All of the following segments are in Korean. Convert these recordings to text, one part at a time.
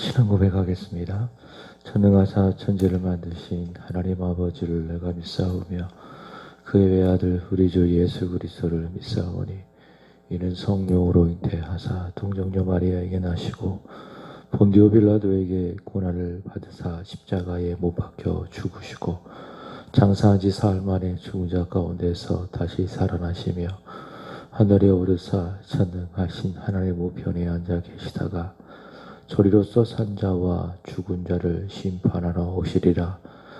신앙 고백하겠습니다. 전능하사 천지를 만드신 하나님 아버지를 내가 믿사오며 그의 외아들 우리 주 예수 그리스도를 믿사오니 이는 성령으로 잉태하사 동정녀 마리아에게 나시고 본디오 빌라도에게 고난을 받으사 십자가에 못 박혀 죽으시고 장사한 지 사흘 만에 죽은 자 가운데서 다시 살아나시며 하늘에 오르사 전능하신 하나님 우편에 앉아 계시다가 저리로서 산 자와 죽은 자를 심판하러 오시리라.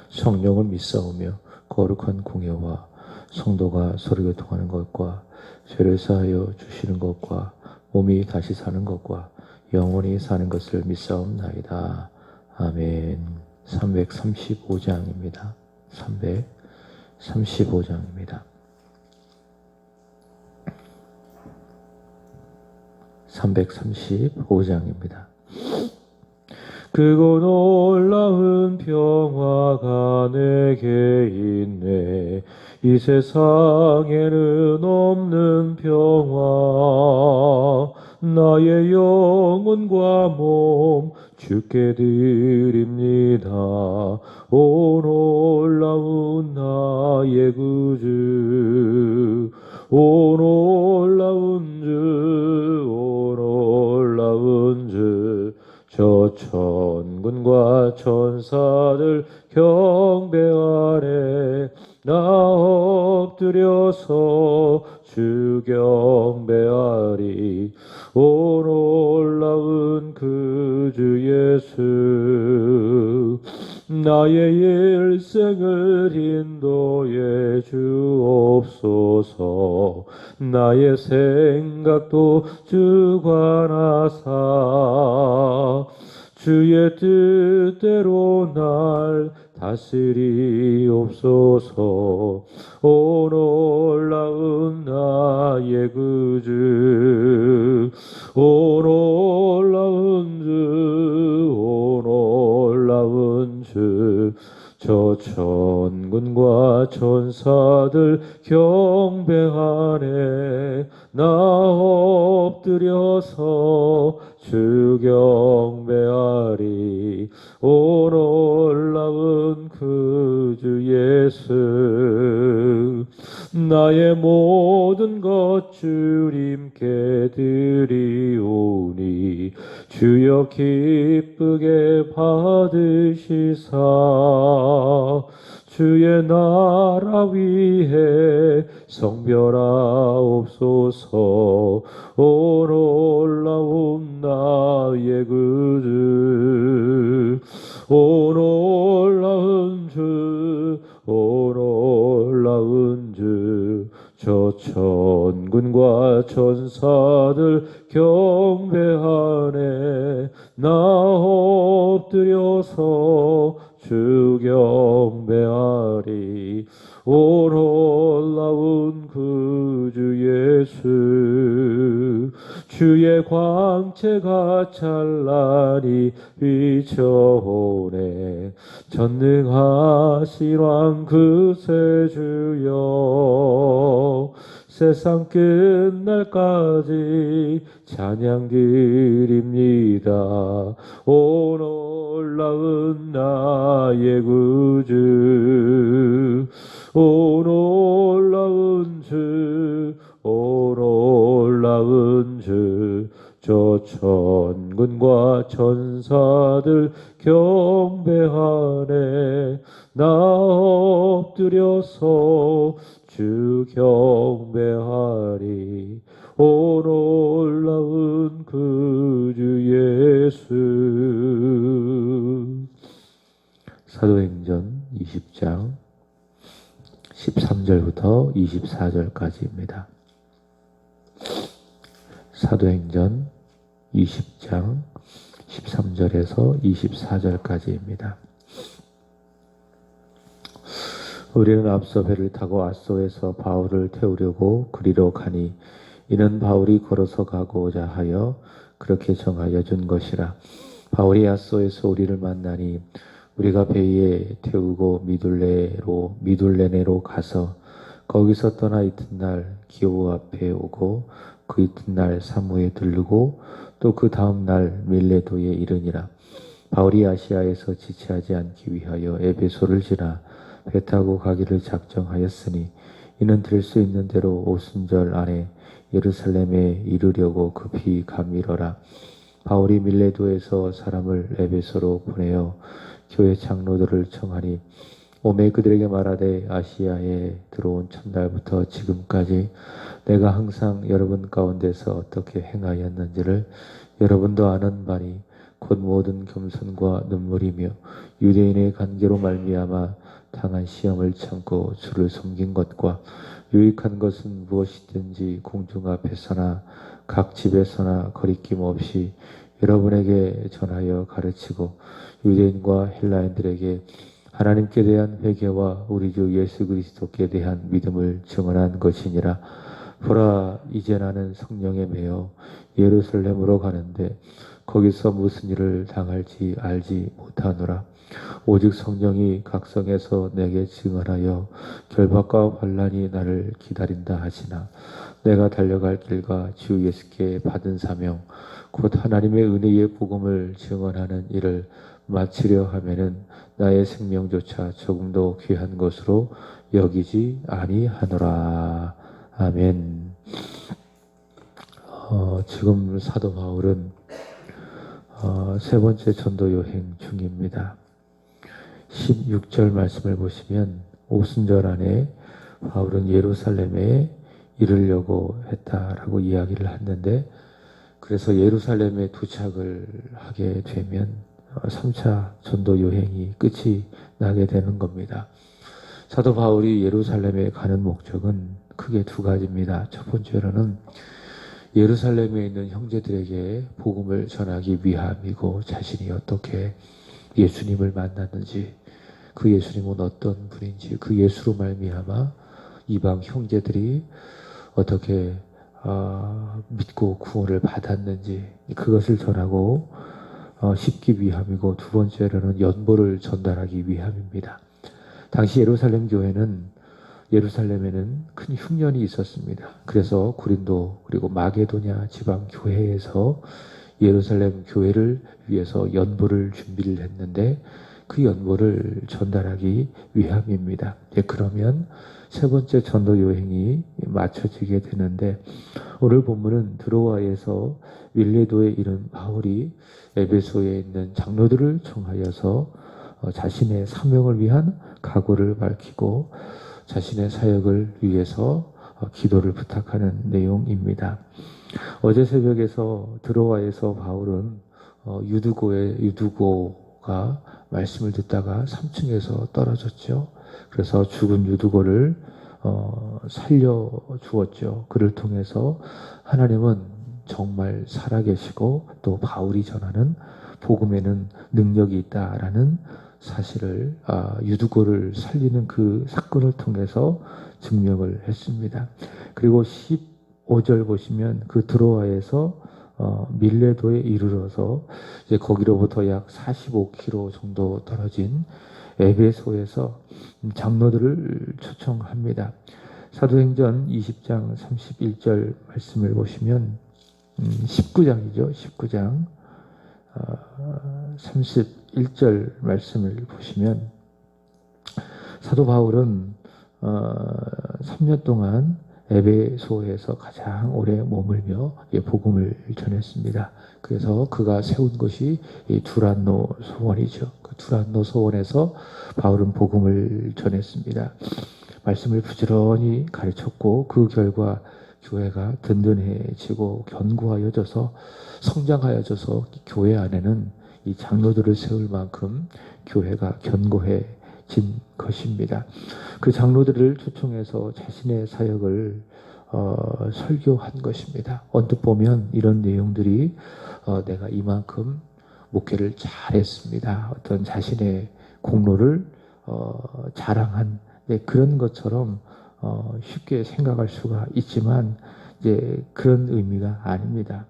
성령을 믿사오며 거룩한 공예와 성도가 서로 교통하는 것과 죄를 사하여 주시는 것과 몸이 다시 사는 것과 영원히 사는 것을 믿사옵나이다. 아멘. 335장입니다. 335장입니다. 335장입니다. 크고 놀라운 평화가 내게 있네. 이 세상에는 없는 평화. 나의 영혼과 몸 주께 드립니다. 오 놀라운 나의 구주, 오 놀라운 주, 오 놀라운 주. 저 천군과 천사들 경배하네. 나 엎드려서 주 경배하리. 오 놀라운 그 주 예수, 나의 일생을 인도해 주옵소서. 나의 생각도 주관하사 주의 뜻대로 날 다스리옵소서. 오 놀라운 나의 구주, 오 놀라운 주, 오 놀라운 주. 저 천군과 천사들 경배하네. 나 엎드려서 주 경배하리. 오 놀라운 그 주 예수, 나의 모든 것 주님께 드리오니 주여 기쁘게 받으시사 주의 나라 위에 성별하옵소서. 오 놀라운 나의 구주, 오 놀라운 주, 오 놀라운 주. 저 천군과 천사들 경배하네. 나 엎드려서 주 경배하리. 오 놀라운 그 주 예수, 주의 광채가 찬란히 비춰오네. 전능하신 왕 그세 주여, 세상 끝날까지 찬양 드립니다. 오 놀라운 나의 구주, 오 놀라운 주, 오 놀라운 주. 저 천군과 천사들 경배하네. 나 엎드려서 주 경배하리. 오 놀라운 그 주 예수. 사도행전 20장 13절부터 24절까지입니다. 사도행전 20장 13절에서 24절까지입니다. 우리는 앞서 배를 타고 아소에서 바울을 태우려고 그리로 가니 이는 바울이 걸어서 가고자 하여 그렇게 정하여 준 것이라. 바울이 아소에서 우리를 만나니 우리가 배 위에 태우고 미둘레네로 가서 거기서 떠나 이튿날 기오 앞에 오고 그 이튿날 사무에 들르고 또 그 다음 날 밀레도에 이르니라. 바울이 아시아에서 지체하지 않기 위하여 에베소를 지나 배 타고 가기를 작정하였으니 이는 될 수 있는 대로 오순절 안에 예루살렘에 이르려고 급히 감이러라. 바울이 밀레도에서 사람을 에베소로 보내어 교회 장로들을 청하니 오매 그들에게 말하되 아시아에 들어온 첫날부터 지금까지 내가 항상 여러분 가운데서 어떻게 행하였는지를 여러분도 아는 바니 곧 모든 겸손과 눈물이며 유대인의 관계로 말미암아 당한 시험을 참고 주를 섬긴 것과 유익한 것은 무엇이든지 공중 앞에서나 각 집에서나 거리낌 없이 여러분에게 전하여 가르치고 유대인과 헬라인들에게 하나님께 대한 회개와 우리 주 예수 그리스도께 대한 믿음을 증언한 것이니라. 보라, 이제 나는 성령에 매여 예루살렘으로 가는데 거기서 무슨 일을 당할지 알지 못하노라. 오직 성령이 각성에서 내게 증언하여 결박과 환난이 나를 기다린다 하시나 내가 달려갈 길과 주 예수께 받은 사명 곧 하나님의 은혜의 복음을 증언하는 일을 마치려 하면은 나의 생명조차 조금도 귀한 것으로 여기지 아니하노라. 아멘. 지금 사도 바울은 세 번째 전도 여행 중입니다. 16절 말씀을 보시면 오순절 안에 바울은 예루살렘에 이르려고 했다라고 이야기를 했는데, 그래서 예루살렘에 도착을 하게 되면 3차 전도 여행이 끝이 나게 되는 겁니다. 사도 바울이 예루살렘에 가는 목적은 크게 두 가지입니다. 첫 번째로는 예루살렘에 있는 형제들에게 복음을 전하기 위함이고, 자신이 어떻게 예수님을 만났는지, 그 예수님은 어떤 분인지, 그 예수로 말미암아 이방 형제들이 어떻게 믿고 구원을 받았는지 그것을 전하고 싶기 위함이고, 두 번째로는 연보를 전달하기 위함입니다. 당시 예루살렘 교회는 예루살렘에는 큰 흉년이 있었습니다. 그래서 고린도 그리고 마게도냐 지방 교회에서 예루살렘 교회를 위해서 연보를 준비를 했는데 그 연보를 전달하기 위함입니다. 그러면 세 번째 전도 여행이 마쳐지게 되는데, 오늘 본문은 드로아에서 밀레도에 이른 바울이 에베소에 있는 장로들을 청하여서 자신의 사명을 위한 각오를 밝히고 자신의 사역을 위해서 기도를 부탁하는 내용입니다. 어제 새벽에서 드로아에서 바울은 유두고가 말씀을 듣다가 3층에서 떨어졌죠. 그래서 죽은 유두고를 살려주었죠. 그를 통해서 하나님은 정말 살아계시고 또 바울이 전하는 복음에는 능력이 있다라는 사실을 유두고를 살리는 그 사건을 통해서 증명을 했습니다. 그리고 15절 보시면 그 드로아에서 밀레도에 이르러서 이제 거기로부터 약 45km 정도 떨어진 에베소에서 장로들을 초청합니다. 사도행전 20장 31절 말씀을 보시면 19장이죠. 19장 31절 말씀을 보시면 사도 바울은 3년 동안 에베소에서 가장 오래 머물며 복음을 전했습니다. 그래서 그가 세운 것이 이 두란노 소원이죠. 그 두란노 소원에서 바울은 복음을 전했습니다. 말씀을 부지런히 가르쳤고 그 결과 교회가 든든해지고 견고하여져서 성장하여져서 교회 안에는 이 장로들을 세울 만큼 교회가 견고해진 것입니다. 그 장로들을 초청해서 자신의 사역을 설교한 것입니다. 언뜻 보면 이런 내용들이 내가 이만큼 목회를 잘했습니다. 어떤 자신의 공로를 자랑한 그런 것처럼 쉽게 생각할 수가 있지만 이제 그런 의미가 아닙니다.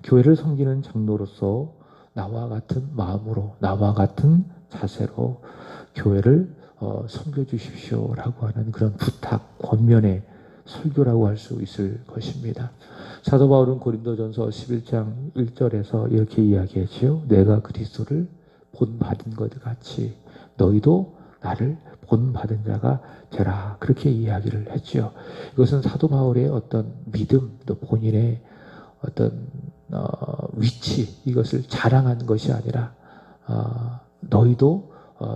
교회를 섬기는 장로로서 나와 같은 마음으로, 나와 같은 자세로 교회를 섬겨주십시오라고 하는 그런 부탁, 권면의 설교라고 할 수 있을 것입니다. 사도 바울은 고린도전서 11장 1절에서 이렇게 이야기했지요. 내가 그리스도를 본받은 것 같이 너희도 나를 본받은 자가 되라. 그렇게 이야기를 했지요. 이것은 사도 바울의 어떤 믿음, 또 본인의 어떤 위치, 이것을 자랑한 것이 아니라 너희도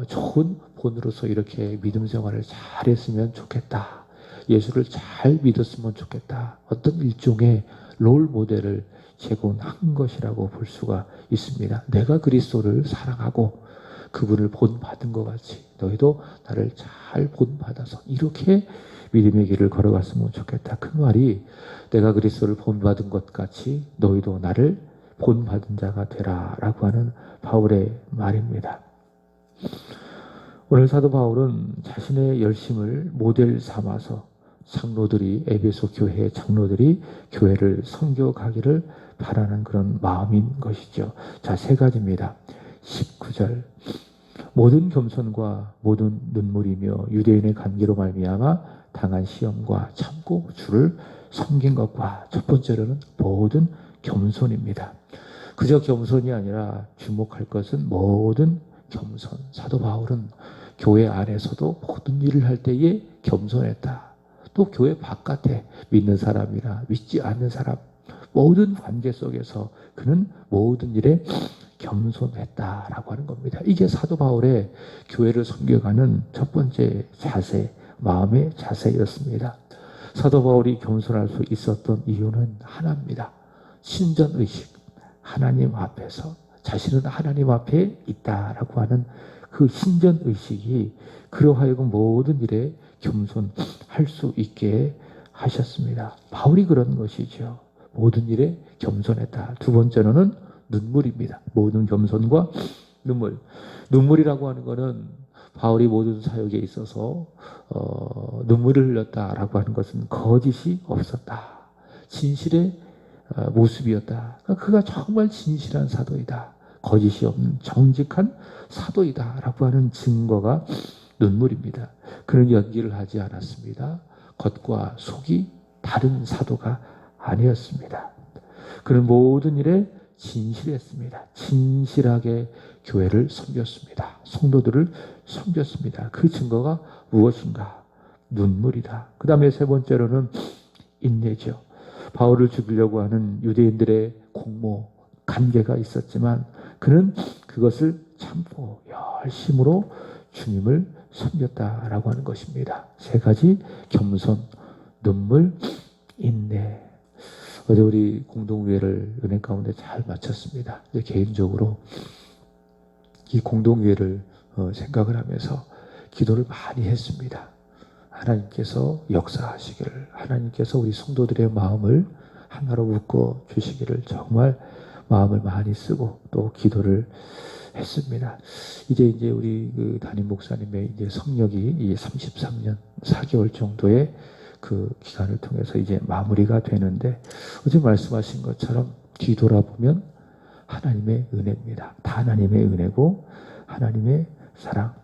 좋은 본으로서 이렇게 믿음 생활을 잘했으면 좋겠다. 예수를 잘 믿었으면 좋겠다. 어떤 일종의 롤 모델을 제공한 것이라고 볼 수가 있습니다. 내가 그리스도를 사랑하고 그분을 본받은 것 같이 너희도 나를 잘 본받아서 이렇게 믿음의 길을 걸어갔으면 좋겠다. 그 말이 내가 그리스도를 본받은 것 같이 너희도 나를 본받은 자가 되라 라고 하는 바울의 말입니다. 오늘 사도 바울은 자신의 열심을 모델 삼아서 장로들이, 에베소 교회의 장로들이 교회를 섬겨가기를 바라는 그런 마음인 것이죠. 자, 세 가지입니다. 19절 모든 겸손과 모든 눈물이며 유대인의 관계로 말미암아 당한 시험과 참고 주를 섬긴 것과 첫 번째로는 모든 겸손입니다. 그저 겸손이 아니라 주목할 것은 모든 겸손. 사도 바울은 교회 안에서도 모든 일을 할 때에 겸손했다. 또 교회 바깥에 믿는 사람이나 믿지 않는 사람 모든 관계 속에서 그는 모든 일에 겸손했다라고 하는 겁니다. 이게 사도 바울의 교회를 섬겨가는 첫 번째 자세, 마음의 자세였습니다. 사도 바울이 겸손할 수 있었던 이유는 하나입니다. 신전의식, 하나님 앞에서 자신은 하나님 앞에 있다라고 하는 그 신전의식이 그로 하여금 모든 일에 겸손할 수 있게 하셨습니다. 바울이 그런 것이죠. 모든 일에 겸손했다. 두 번째로는 눈물입니다. 모든 겸손과 눈물. 눈물이라고 하는 것은 바울이 모든 사역에 있어서 눈물을 흘렸다라고 하는 것은 거짓이 없었다. 진실의 모습이었다. 그가 정말 진실한 사도이다. 거짓이 없는 정직한 사도이다라고 하는 증거가 눈물입니다. 그는 연기를 하지 않았습니다. 겉과 속이 다른 사도가 아니었습니다. 그는 모든 일에 진실했습니다. 진실하게 교회를 섬겼습니다. 성도들을 섬겼습니다. 그 증거가 무엇인가? 눈물이다. 그 다음에 세 번째로는 인내죠. 바울을 죽이려고 하는 유대인들의 공모, 관계가 있었지만 그는 그것을 참고 열심으로 주님을 섬겼다라고 하는 것입니다. 세 가지 겸손, 눈물, 인내. 어제 우리 공동회를 은혜 가운데 잘 마쳤습니다. 개인적으로 이 공동회를 생각을 하면서 기도를 많이 했습니다. 하나님께서 역사하시기를, 하나님께서 우리 성도들의 마음을 하나로 묶어 주시기를 정말 마음을 많이 쓰고 또 기도를 했습니다. 이제 우리 그 담임 목사님의 이제 성역이 이제 33년 4개월 정도의 그 기간을 통해서 이제 마무리가 되는데 어제 말씀하신 것처럼 뒤돌아보면 하나님의 은혜입니다. 다 하나님의 은혜고 하나님의 사랑.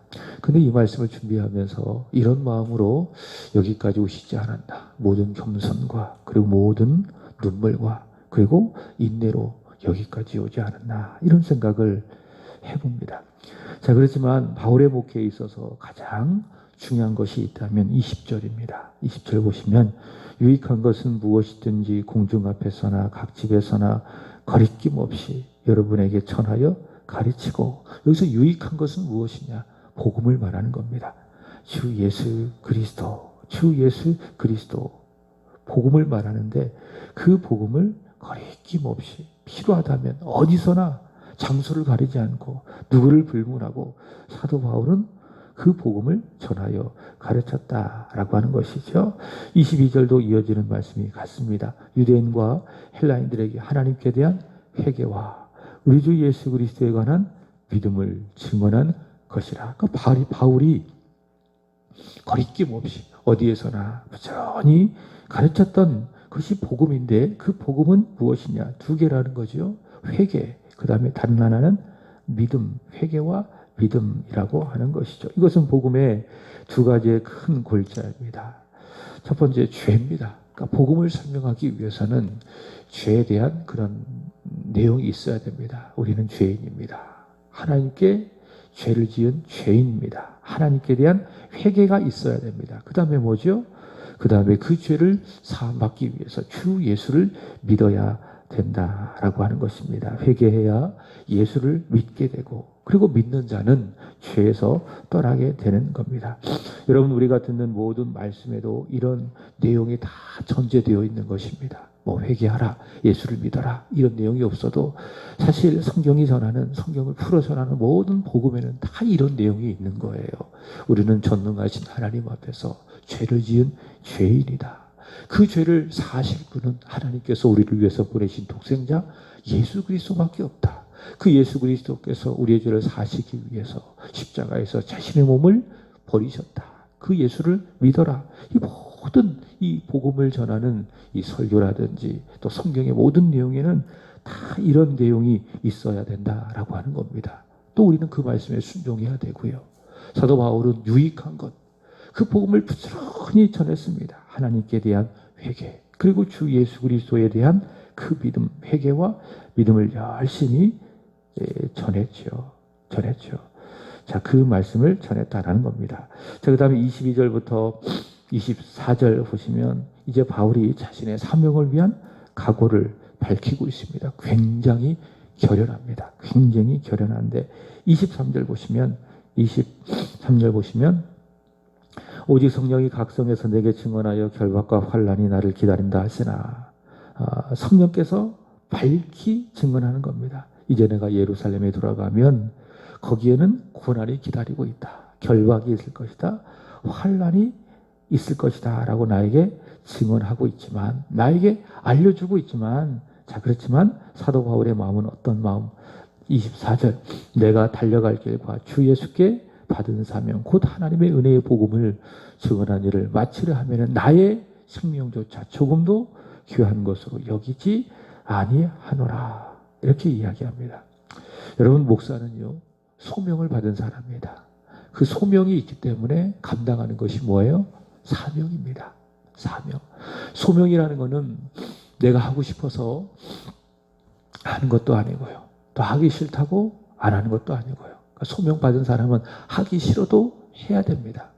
근데 이 말씀을 준비하면서 이런 마음으로 여기까지 오시지 않았나. 모든 겸손과 그리고 모든 눈물과 그리고 인내로 여기까지 오지 않았나. 이런 생각을 해봅니다. 자, 그렇지만 바울의 목회에 있어서 가장 중요한 것이 있다면 20절입니다. 20절 보시면 유익한 것은 무엇이든지 공중 앞에서나 각 집에서나 거리낌 없이 여러분에게 전하여 가르치고, 여기서 유익한 것은 무엇이냐? 복음을 말하는 겁니다. 주 예수 그리스도, 주 예수 그리스도 복음을 말하는데 그 복음을 거리낌 없이 필요하다면 어디서나 장소를 가리지 않고 누구를 불문하고 사도 바울은 그 복음을 전하여 가르쳤다라고 하는 것이죠. 22절도 이어지는 말씀이 같습니다. 유대인과 헬라인들에게 하나님께 대한 회개와 우리 주 예수 그리스도에 관한 믿음을 증언한 것이라. 그 바울이 거리낌 없이 어디에서나 부지런히 가르쳤던 것이 복음인데 그 복음은 무엇이냐? 두 개라는 거죠. 회개, 그 다음에 다른 하나는 믿음, 회개와 믿음이라고 하는 것이죠. 이것은 복음의 두 가지의 큰 골자입니다. 첫 번째 죄입니다. 그러니까 복음을 설명하기 위해서는 죄에 대한 그런 내용이 있어야 됩니다. 우리는 죄인입니다. 하나님께 죄를 지은 죄인입니다. 하나님께 대한 회개가 있어야 됩니다. 그 다음에 뭐죠? 그 다음에 그 죄를 사함받기 위해서 주 예수를 믿어야 된다라고 하는 것입니다. 회개해야 예수를 믿게 되고, 그리고 믿는 자는 죄에서 떠나게 되는 겁니다. 여러분, 우리가 듣는 모든 말씀에도 이런 내용이 다 전제되어 있는 것입니다. 뭐 회개하라, 예수를 믿어라, 이런 내용이 없어도 사실 성경이 전하는, 성경을 풀어 전하는 모든 복음에는 다 이런 내용이 있는 거예요. 우리는 전능하신 하나님 앞에서 죄를 지은 죄인이다. 그 죄를 사하실 분은 하나님께서 우리를 위해서 보내신 독생자 예수 그리스도밖에 없다. 그 예수 그리스도께서 우리의 죄를 사하시기 위해서 십자가에서 자신의 몸을 버리셨다. 그 예수를 믿어라. 이 모든 이 복음을 전하는 이 설교라든지 또 성경의 모든 내용에는 다 이런 내용이 있어야 된다라고 하는 겁니다. 또 우리는 그 말씀에 순종해야 되고요. 사도 바울은 유익한 것, 그 복음을 부지런히 전했습니다. 하나님께 대한 회개, 그리고 주 예수 그리스도에 대한 그 믿음, 회개와 믿음을 열심히 전했죠. 자, 그 말씀을 전했다라는 겁니다. 자, 그 다음에 22절부터 24절 보시면 이제 바울이 자신의 사명을 위한 각오를 밝히고 있습니다. 굉장히 결연합니다. 굉장히 결연한데 23절 보시면 오직 성령이 각성해서 내게 증언하여 결박과 환난이 나를 기다린다 하시나, 성령께서 밝히 증언하는 겁니다. 이제 내가 예루살렘에 돌아가면 거기에는 고난이 기다리고 있다. 결박이 있을 것이다. 환난이 있을 것이다. 라고 나에게 증언하고 있지만, 나에게 알려주고 있지만, 자, 그렇지만 사도 바울의 마음은 어떤 마음? 24절, 내가 달려갈 길과 주 예수께 받은 사명, 곧 하나님의 은혜의 복음을 증언한 일을 마치려 하면 나의 생명조차 조금도 귀한 것으로 여기지 아니하노라. 이렇게 이야기합니다. 여러분, 목사는요, 소명을 받은 사람입니다. 그 소명이 있기 때문에 감당하는 것이 뭐예요? 사명입니다. 사명. 소명이라는 것은 내가 하고 싶어서 하는 것도 아니고요. 또 하기 싫다고 안 하는 것도 아니고요. 그러니까 소명 받은 사람은 하기 싫어도 해야 됩니다.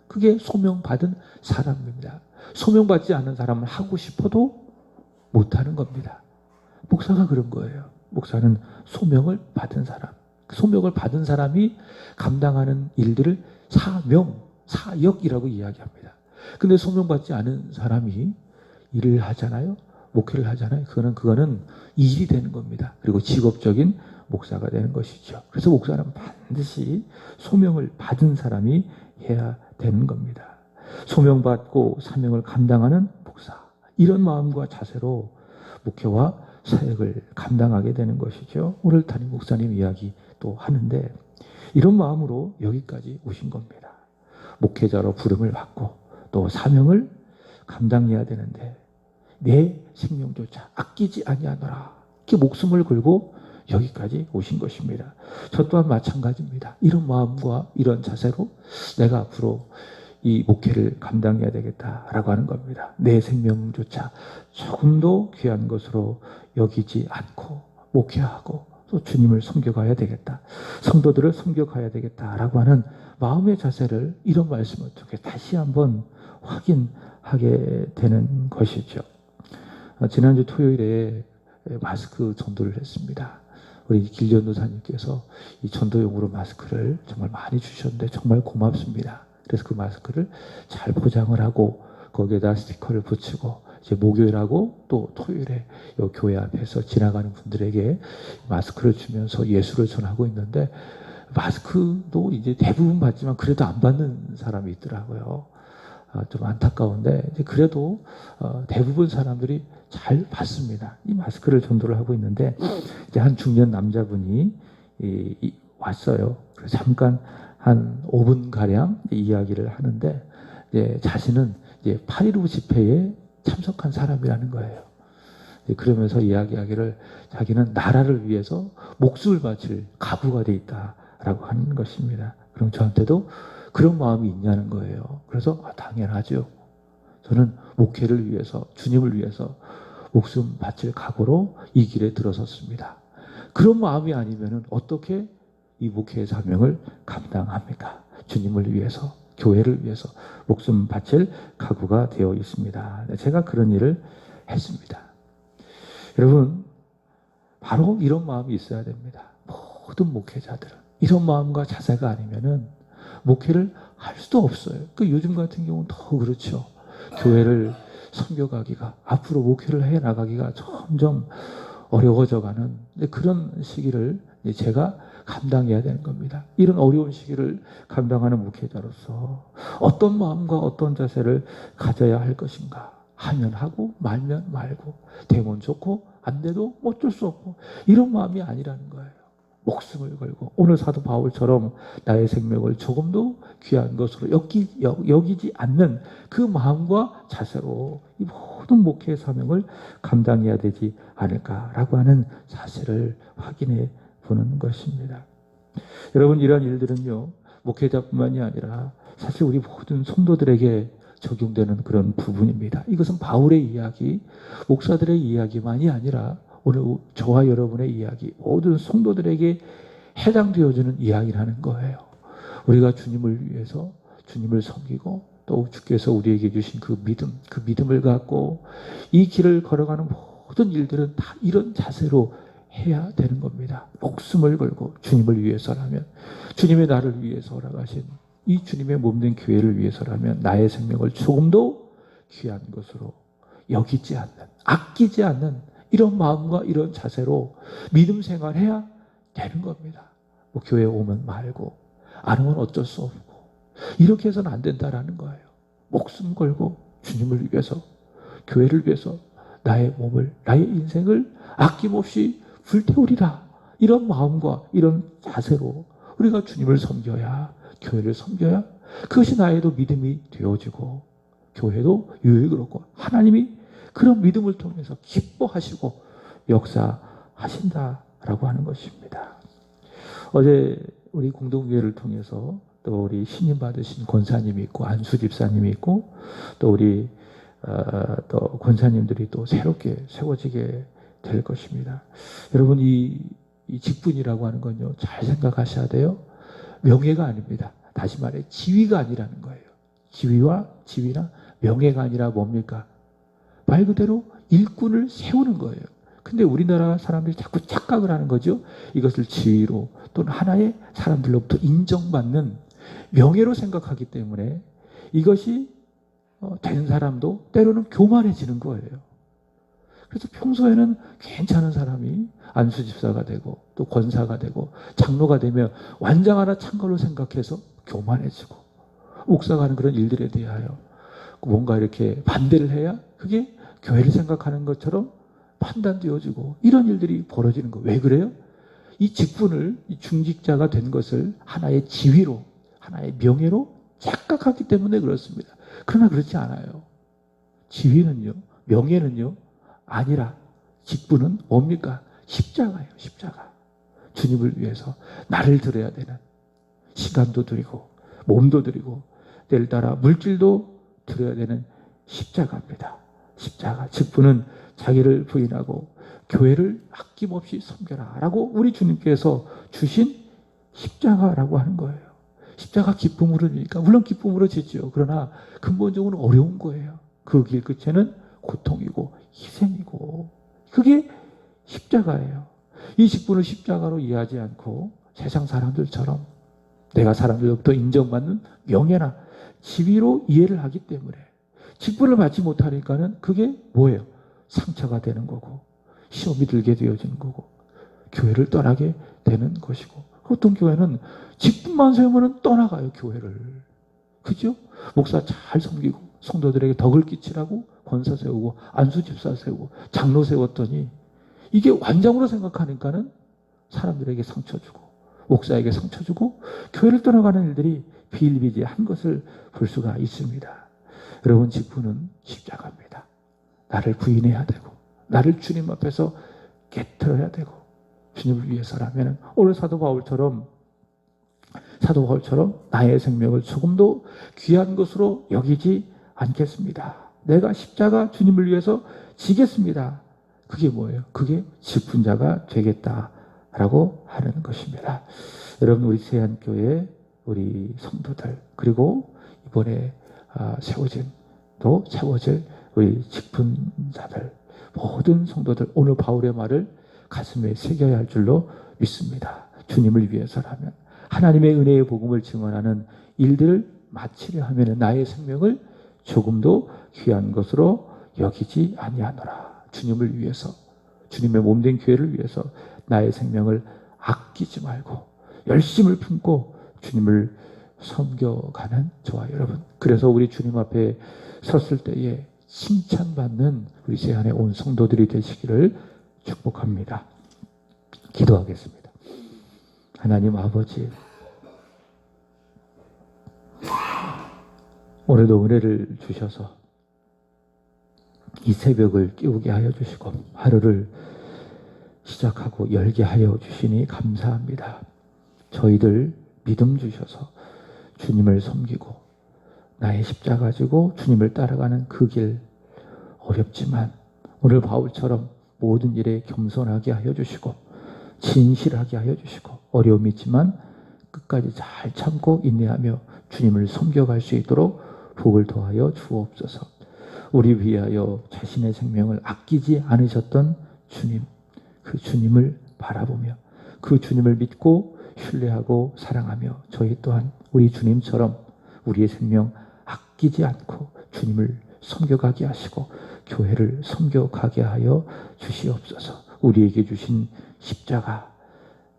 그게 소명 받은 사람입니다. 소명 받지 않은 사람은 하고 싶어도 못 하는 겁니다. 목사가 그런 거예요. 목사는 소명을 받은 사람. 소명을 받은 사람이 감당하는 일들을 사명, 사역이라고 이야기합니다. 근데 소명받지 않은 사람이 일을 하잖아요. 목회를 하잖아요. 그거는 일이 되는 겁니다. 그리고 직업적인 목사가 되는 것이죠. 그래서 목사는 반드시 소명을 받은 사람이 해야 되는 겁니다. 소명받고 사명을 감당하는 목사. 이런 마음과 자세로 목회와 사역을 감당하게 되는 것이죠. 오늘 담임 목사님 이야기 또 하는데 이런 마음으로 여기까지 오신 겁니다. 목회자로 부름을 받고 또 사명을 감당해야 되는데 내 생명조차 아끼지 아니하노라. 이렇게 목숨을 걸고 여기까지 오신 것입니다. 저 또한 마찬가지입니다. 이런 마음과 이런 자세로 내가 앞으로 이 목회를 감당해야 되겠다라고 하는 겁니다. 내 생명조차 조금도 귀한 것으로 여기지 않고 목회하고 또 주님을 섬겨가야 되겠다. 성도들을 섬겨가야 되겠다라고 하는 마음의 자세를 이런 말씀을 통해 다시 한번 확인하게 되는 것이죠. 지난주 토요일에 마스크 전도를 했습니다. 우리 길전도사님께서 이 전도용으로 마스크를 정말 많이 주셨는데 정말 고맙습니다. 그래서 그 마스크를 잘 포장을 하고 거기에다 스티커를 붙이고 이제 목요일하고 또 토요일에 이 교회 앞에서 지나가는 분들에게 마스크를 주면서 예수를 전하고 있는데 마스크도 이제 대부분 받지만 그래도 안 받는 사람이 있더라고요. 좀 안타까운데 이제 그래도 대부분 사람들이 잘 받습니다. 이 마스크를 전도를 하고 있는데 이제 한 중년 남자분이 왔어요. 그래서 잠깐 한 5분 가량 이야기를 하는데 이제 자신은 이제 8.15 집회에 참석한 사람이라는 거예요. 그러면서 이야기하기를 자기는 나라를 위해서 목숨을 바칠 각오가 돼 있다라고 하는 것입니다. 그럼 저한테도 그런 마음이 있냐는 거예요. 그래서 당연하죠. 저는 목회를 위해서, 주님을 위해서 목숨 바칠 각오로 이 길에 들어섰습니다. 그런 마음이 아니면 어떻게 이 목회의 사명을 감당합니까? 주님을 위해서, 교회를 위해서 목숨 바칠 각오가 되어 있습니다. 제가 그런 일을 했습니다. 여러분, 바로 이런 마음이 있어야 됩니다. 모든 목회자들은 이런 마음과 자세가 아니면은 목회를 할 수도 없어요. 요즘 같은 경우는 더 그렇죠. 교회를 섬겨가기가, 앞으로 목회를 해나가기가 점점 어려워져가는 그런 시기를 제가 감당해야 되는 겁니다. 이런 어려운 시기를 감당하는 목회자로서 어떤 마음과 어떤 자세를 가져야 할 것인가. 하면 하고 말면 말고, 되면 좋고 안 돼도 어쩔 수 없고, 이런 마음이 아니라는 거예요. 목숨을 걸고 오늘 사도 바울처럼 나의 생명을 조금도 귀한 것으로 여기지 않는 그 마음과 자세로 이 모든 목회의 사명을 감당해야 되지 않을까라고 하는 사실을 확인해 보는 것입니다. 여러분, 이런 일들은요, 목회자뿐만이 아니라 사실 우리 모든 성도들에게 적용되는 그런 부분입니다. 이것은 바울의 이야기, 목사들의 이야기만이 아니라 오늘 저와 여러분의 이야기, 모든 성도들에게 해당되어지는 이야기라는 거예요. 우리가 주님을 위해서 주님을 섬기고 또 주께서 우리에게 주신 그 믿음을 갖고 이 길을 걸어가는 모든 일들은 다 이런 자세로 해야 되는 겁니다. 목숨을 걸고 주님을 위해서라면, 주님의 나를 위해서 허락하신 이 주님의 몸된 교회를 위해서라면 나의 생명을 조금도 귀한 것으로 여기지 않는, 아끼지 않는 이런 마음과 이런 자세로 믿음 생활해야 되는 겁니다. 뭐 교회 오면 말고 안 오면 어쩔 수 없고 이렇게 해서는 안 된다라는 거예요. 목숨 걸고 주님을 위해서, 교회를 위해서 나의 몸을, 나의 인생을 아낌없이 불태우리라. 이런 마음과 이런 자세로 우리가 주님을 섬겨야, 교회를 섬겨야 그것이 나에도 믿음이 되어지고 교회도 유익을 얻고 하나님이 그런 믿음을 통해서 기뻐하시고 역사하신다라고 하는 것입니다. 어제 우리 공동교회를 통해서 또 우리 신임 받으신 권사님이 있고 안수 집사님이 있고 또 우리 또 권사님들이 또 새롭게 세워지게 될 것입니다. 여러분, 이 직분이라고 하는 건요, 잘 생각하셔야 돼요. 명예가 아닙니다. 다시 말해 지위가 아니라는 거예요. 지위나 명예가 아니라 뭡니까? 말 그대로 일꾼을 세우는 거예요. 근데 우리나라 사람들이 자꾸 착각을 하는 거죠. 이것을 지위로 또는 하나의 사람들로부터 인정받는 명예로 생각하기 때문에 이것이 된 사람도 때로는 교만해지는 거예요. 그래서 평소에는 괜찮은 사람이 안수집사가 되고 또 권사가 되고 장로가 되면 완장 하나 찬 걸로 생각해서 교만해지고, 목사가 하는 그런 일들에 대하여 뭔가 이렇게 반대를 해야 그게 교회를 생각하는 것처럼 판단되어지고 이런 일들이 벌어지는 거예요. 왜 그래요? 이 직분을, 이 중직자가 된 것을 하나의 지위로, 하나의 명예로 착각하기 때문에 그렇습니다. 그러나 그렇지 않아요. 지위는요, 명예는요 아니라 직분은 뭡니까? 십자가예요. 십자가. 주님을 위해서 나를 드려야 되는, 시간도 드리고 몸도 드리고 때를 따라 물질도 드려야 되는 십자가입니다. 십자가. 직분은 자기를 부인하고 교회를 아낌없이 섬겨라 라고 우리 주님께서 주신 십자가라고 하는 거예요. 십자가 기쁨으로 지니까 물론 기쁨으로 지죠. 그러나 근본적으로 어려운 거예요. 그 길 끝에는 고통이고 희생이고, 그게 십자가예요. 이 직분을 십자가로 이해하지 않고 세상 사람들처럼 내가 사람들로부터 인정받는 명예나 지위로 이해를 하기 때문에 직분을 받지 못하니까는 그게 뭐예요? 상처가 되는 거고 시험이 들게 되어지는 거고 교회를 떠나게 되는 것이고, 어떤 교회는 직분만 세우면 떠나가요, 교회를. 그죠? 목사 잘 섬기고 성도들에게 덕을 끼치라고 권사 세우고 안수 집사 세우고 장로 세웠더니 이게 완장으로 생각하니까는 사람들에게 상처 주고 목사에게 상처 주고 교회를 떠나가는 일들이 비일비재한 것을 볼 수가 있습니다. 여러분, 직분은 십자가입니다. 나를 부인해야 되고 나를 주님 앞에서 깨트려야 되고 주님을 위해서라면 오늘 사도 바울처럼 나의 생명을 조금도 귀한 것으로 여기지 않겠습니다. 내가 십자가 주님을 위해서 지겠습니다. 그게 뭐예요? 그게 짚은 자가 되겠다라고 하는 것입니다. 여러분, 우리 세안교회 우리 성도들, 그리고 이번에 세워질 우리 직분자들, 모든 성도들, 오늘 바울의 말을 가슴에 새겨야 할 줄로 믿습니다. 주님을 위해서라면, 하나님의 은혜의 복음을 증언하는 일들을 마치려 하면 나의 생명을 조금도 귀한 것으로 여기지 아니하노라. 주님을 위해서, 주님의 몸된 교회를 위해서 나의 생명을 아끼지 말고 열심을 품고 주님을 섬겨가는 저와 여러분, 그래서 우리 주님 앞에 섰을 때에 칭찬받는 우리 세안의 온 성도들이 되시기를 축복합니다. 기도하겠습니다. 하나님 아버지, 오늘도 은혜를 주셔서 이 새벽을 깨우게 하여 주시고 하루를 시작하고 열게 하여 주시니 감사합니다. 저희들 믿음 주셔서 주님을 섬기고 나의 십자가 지고 주님을 따라가는 그 길, 어렵지만 오늘 바울처럼 모든 일에 겸손하게 하여 주시고 진실하게 하여 주시고 어려움이 있지만 끝까지 잘 참고 인내하며 주님을 섬겨갈 수 있도록 복을 더하여 주옵소서. 우리 위하여 자신의 생명을 아끼지 않으셨던 주님, 그 주님을 바라보며 그 주님을 믿고 신뢰하고 사랑하며 저희 또한 우리 주님처럼 우리의 생명 아끼지 않고 주님을 섬겨가게 하시고 교회를 섬겨가게 하여 주시옵소서. 우리에게 주신 십자가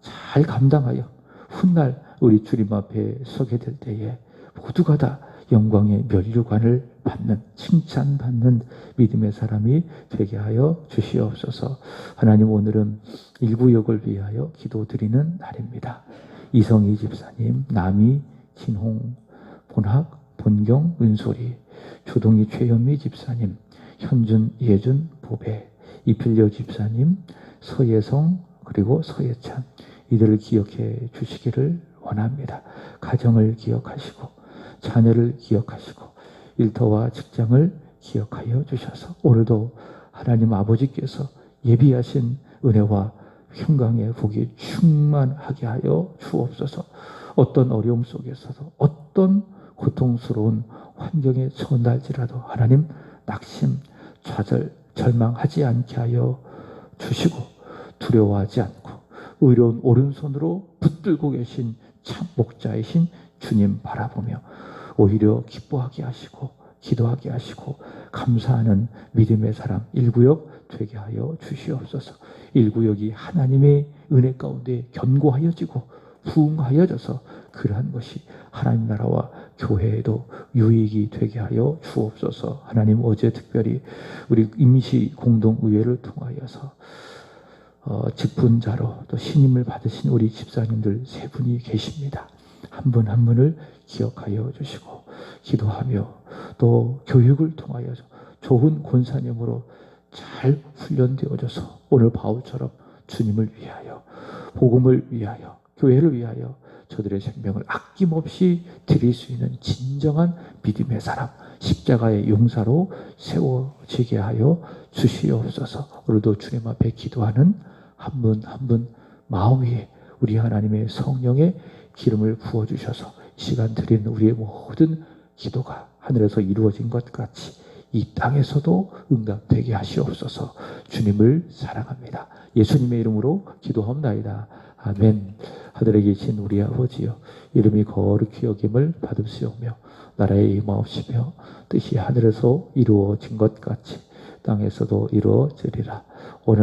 잘 감당하여 훗날 우리 주님 앞에 서게 될 때에 모두가 다 영광의 면류관을 받는, 칭찬받는 믿음의 사람이 되게 하여 주시옵소서. 하나님, 오늘은 일구역을 위하여 기도드리는 날입니다. 이성희 집사님, 남희, 진홍, 본학, 본경, 은솔이, 조동희, 최현미 집사님, 현준, 예준, 보배, 이필려 집사님, 서예성, 그리고 서예찬, 이들을 기억해 주시기를 원합니다. 가정을 기억하시고 자녀를 기억하시고 일터와 직장을 기억하여 주셔서 오늘도 하나님 아버지께서 예비하신 은혜와 평강의 복이 충만하게 하여 주옵소서. 어떤 어려움 속에서도 어떤 고통스러운 환경에 처한달지라도 하나님 낙심, 좌절, 절망하지 않게 하여 주시고 두려워하지 않고 의로운 오른손으로 붙들고 계신 참 목자이신 주님 바라보며 오히려 기뻐하게 하시고 기도하게 하시고 감사하는 믿음의 사람 일구역 되게 하여 주시옵소서. 일구역이 하나님의 은혜 가운데 견고하여지고 부흥하여져서 그러한 것이 하나님 나라와 교회에도 유익이 되게 하여 주옵소서. 하나님, 어제 특별히 우리 임시 공동의회를 통하여서 직분자로 또 신임을 받으신 우리 집사님들 세 분이 계십니다. 한 분 한 분을 기억하여 주시고 기도하며 또 교육을 통하여 좋은 권사님으로 잘 훈련되어져서 오늘 바울처럼 주님을 위하여, 복음을 위하여, 교회를 위하여 저들의 생명을 아낌없이 드릴 수 있는 진정한 믿음의 사람, 십자가의 용사로 세워지게 하여 주시옵소서. 오늘도 주님 앞에 기도하는 한 분 한 분 마음 위에 우리 하나님의 성령의 기름을 부어주셔서 이 시간 드리는 우리의 모든 기도가 하늘에서 이루어진 것 같이 이 땅에서도 응답되게 하시옵소서. 주님을 사랑합니다. 예수님의 이름으로 기도합나이다. 아멘. 하늘에 계신 우리 아버지여, 이름이 거룩히 여김을 받으시오며 나라의 임하옵시며 뜻이 하늘에서 이루어진 것 같이 땅에서도 이루어지리라. 오늘